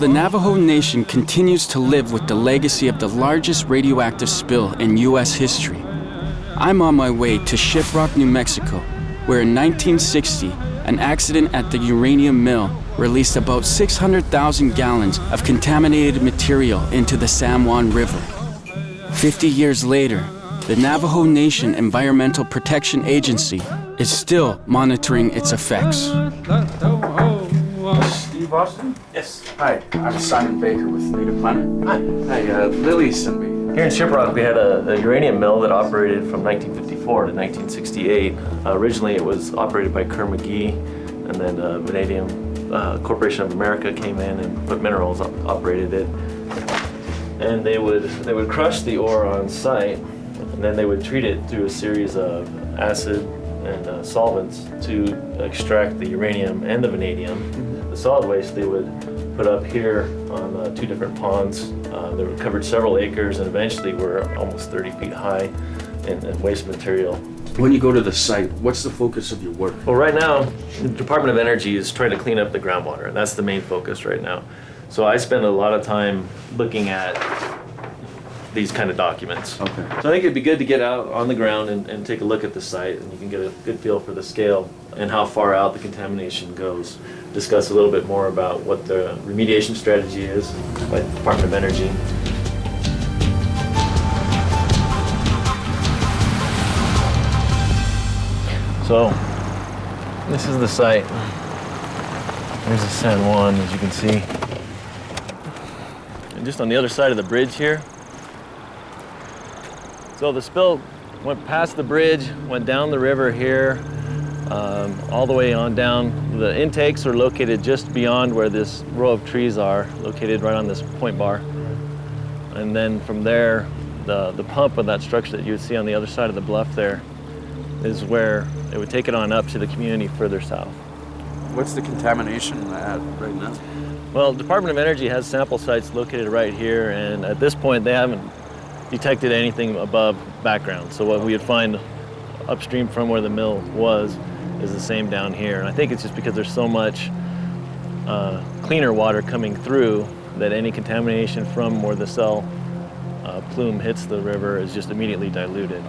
the Navajo Nation continues to live with the legacy of the largest radioactive spill in U.S. history, I'm on my way to Shiprock, New Mexico, where in 1960, an accident at the uranium mill released about 600,000 gallons of contaminated material into the San Juan River. 50 years later, the Navajo Nation Environmental Protection Agency is still monitoring its effects. Steve Austin? Yes. Hi, I'm Simon Baker with Native Planet. Hi, Lily sent me. Here in Shiprock, we had a uranium mill that operated from 1954 to 1968. Originally, it was operated by Kerr McGee, and then Vanadium Corporation of America came in and Put Minerals operated it. And they would crush the ore on site, and then they would treat it through a series of acid and solvents to extract the uranium and the vanadium. The solid waste they would put up here on two different ponds. They were covered several acres and eventually were almost 30 feet high in waste material. When you go to the site, what's the focus of your work? Well, right now, the Department of Energy is trying to clean up the groundwater, and that's the main focus right now. So I spend a lot of time looking at these kind of documents. Okay. So I think it'd be good to get out on the ground and take a look at the site, and you can get a good feel for the scale and how far out the contamination goes. Discuss a little bit more about what the remediation strategy is by the Department of Energy. So this is the site. There's the San Juan, as you can see. And just on the other side of the bridge here. So the spill went past the bridge, went down the river here, all the way on down. The intakes are located just beyond where this row of trees are, located right on this point bar. And then from there, the pump of that structure that you would see on the other side of the bluff there is where it would take it on up to the community further south. What's the contamination at right now? Well, the Department of Energy has sample sites located right here, and at this point they haven't detected anything above background. So what we would find upstream from where the mill was is the same down here. And I think it's just because there's so much cleaner water coming through that any contamination from where the cell plume hits the river is just immediately diluted.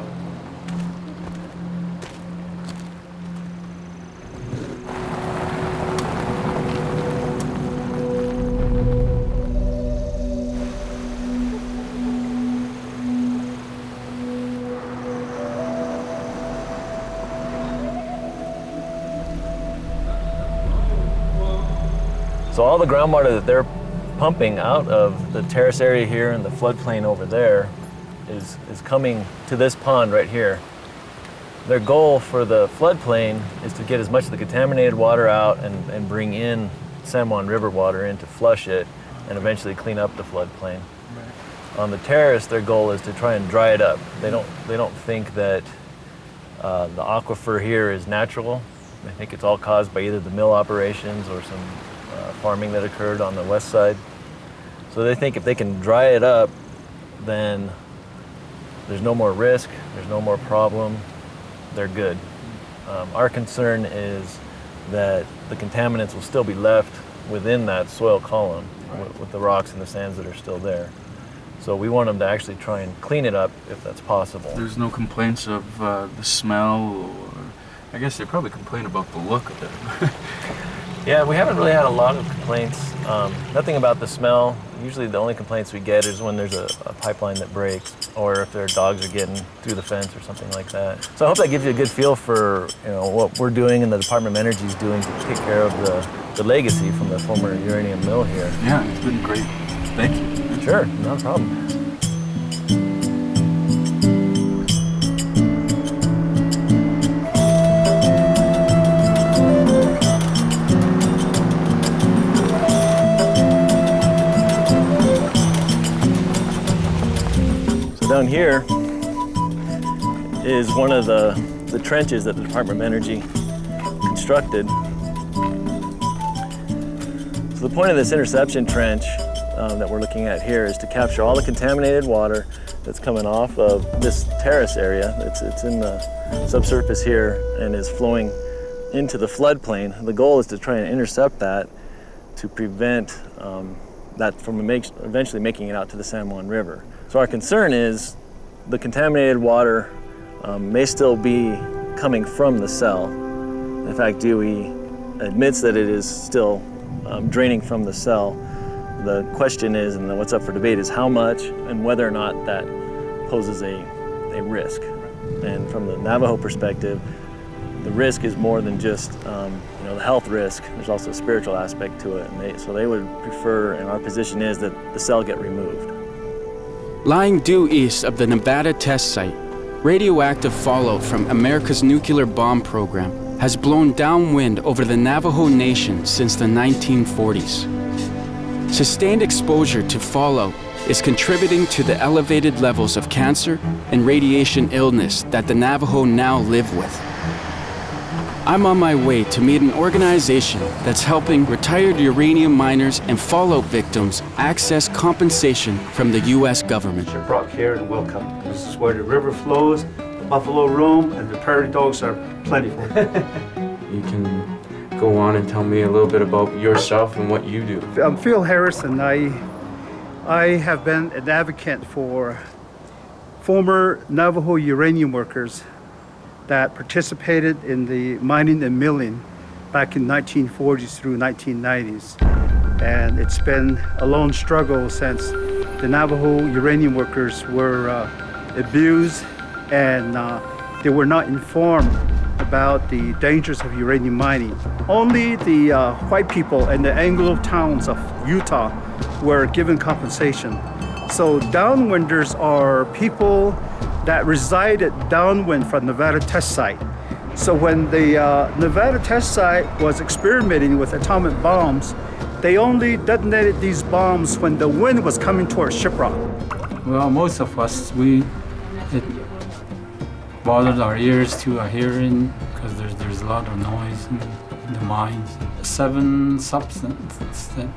So all the groundwater that they're pumping out of the terrace area here and the floodplain over there is coming to this pond right here. Their goal for the floodplain is to get as much of the contaminated water out and bring in San Juan River water in to flush it and eventually clean up the floodplain. Right. On the terrace, their goal is to try and dry it up. They don't think that the aquifer here is natural. They think it's all caused by either the mill operations or some farming that occurred on the west side. So they think if they can dry it up, then there's no more risk, there's no more problem, they're good. Our concern is that the contaminants will still be left within that soil column with the rocks and the sands that are still there. So we want them to actually try and clean it up if that's possible. There's no complaints of the smell, or I guess they probably complain about the look of it. Yeah, we haven't really had a lot of complaints. Nothing about the smell. Usually the only complaints we get is when there's a pipeline that breaks or if their dogs are getting through the fence or something like that. So I hope that gives you a good feel for what we're doing and the Department of Energy is doing to take care of the legacy from the former uranium mill here. Yeah, it's been great. Thank you. Sure, no problem. Down here is one of the trenches that the Department of Energy constructed. So the point of this interception trench that we're looking at here is to capture all the contaminated water that's coming off of this terrace area. It's in the subsurface here and is flowing into the floodplain. The goal is to try and intercept that to prevent that from eventually making it out to the San Juan River. So our concern is the contaminated water may still be coming from the cell. In fact, Dewey admits that it is still draining from the cell. The question is, and what's up for debate, is how much and whether or not that poses a risk. And from the Navajo perspective, the risk is more than just the health risk. There's also a spiritual aspect to it. And so they would prefer, and our position is, that the cell get removed. Lying due east of the Nevada test site, radioactive fallout from America's nuclear bomb program has blown downwind over the Navajo Nation since the 1940s. Sustained exposure to fallout is contributing to the elevated levels of cancer and radiation illness that the Navajo now live with. I'm on my way to meet an organization that's helping retired uranium miners and fallout victims access compensation from the U.S. government. Brock here and welcome. This is where the river flows, the buffalo roam, and the prairie dogs are plentiful. You can go on and tell me a little bit about yourself and what you do. I'm Phil Harrison. I have been an advocate for former Navajo uranium workers that participated in the mining and milling back in 1940s through 1990s. And it's been a long struggle since the Navajo uranium workers were abused and they were not informed about the dangers of uranium mining. Only the white people and the Anglo towns of Utah were given compensation. So downwinders are people that resided downwind from Nevada test site. So when the Nevada test site was experimenting with atomic bombs, they only detonated these bombs when the wind was coming towards Shiprock. Well, most of us, it bothers our ears to our hearing because there's a lot of noise in the mines. 7 substances that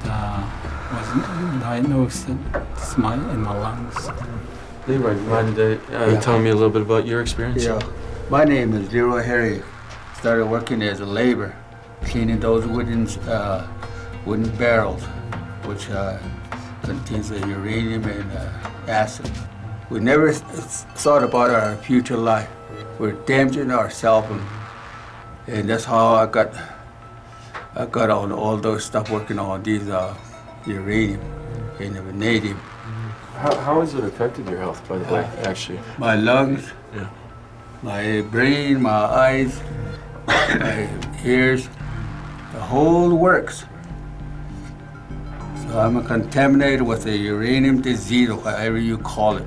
was diagnosed in my lungs. Leroy, mind telling me a little bit about your experience? Yeah, my name is Leroy Harry. Started working as a laborer, cleaning those wooden barrels, which contains the uranium and acid. We never thought about our future life. We're damaging ourselves, and that's how I got on all those stuff working on these uranium and the vanadium. How has it affected your health, by the way, actually? My lungs, Yeah. my brain, my eyes, my ears, the whole works. So I'm contaminated with a uranium disease, or whatever you call it.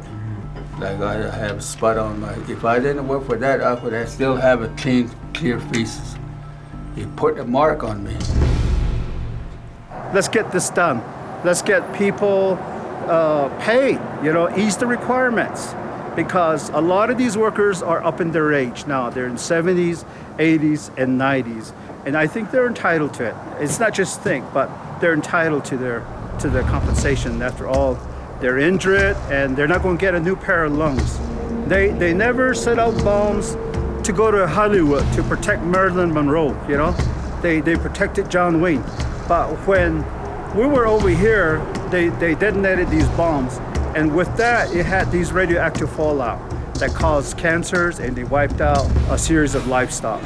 Like I have a spot on my, if I didn't work for that, I would still have a clear faces. You put a mark on me. Let's get this done. Let's get people paid, ease the requirements. Because a lot of these workers are up in their age now. They're in 70s, 80s, and 90s. And I think they're entitled to it. It's not just think, but they're entitled to their compensation. After all, they're injured and they're not going to get a new pair of lungs. They never set out bombs to go to Hollywood to protect Marilyn Monroe, They protected John Wayne. But when we were over here, they detonated these bombs. And with that, it had these radioactive fallout that caused cancers, and they wiped out a series of livestock.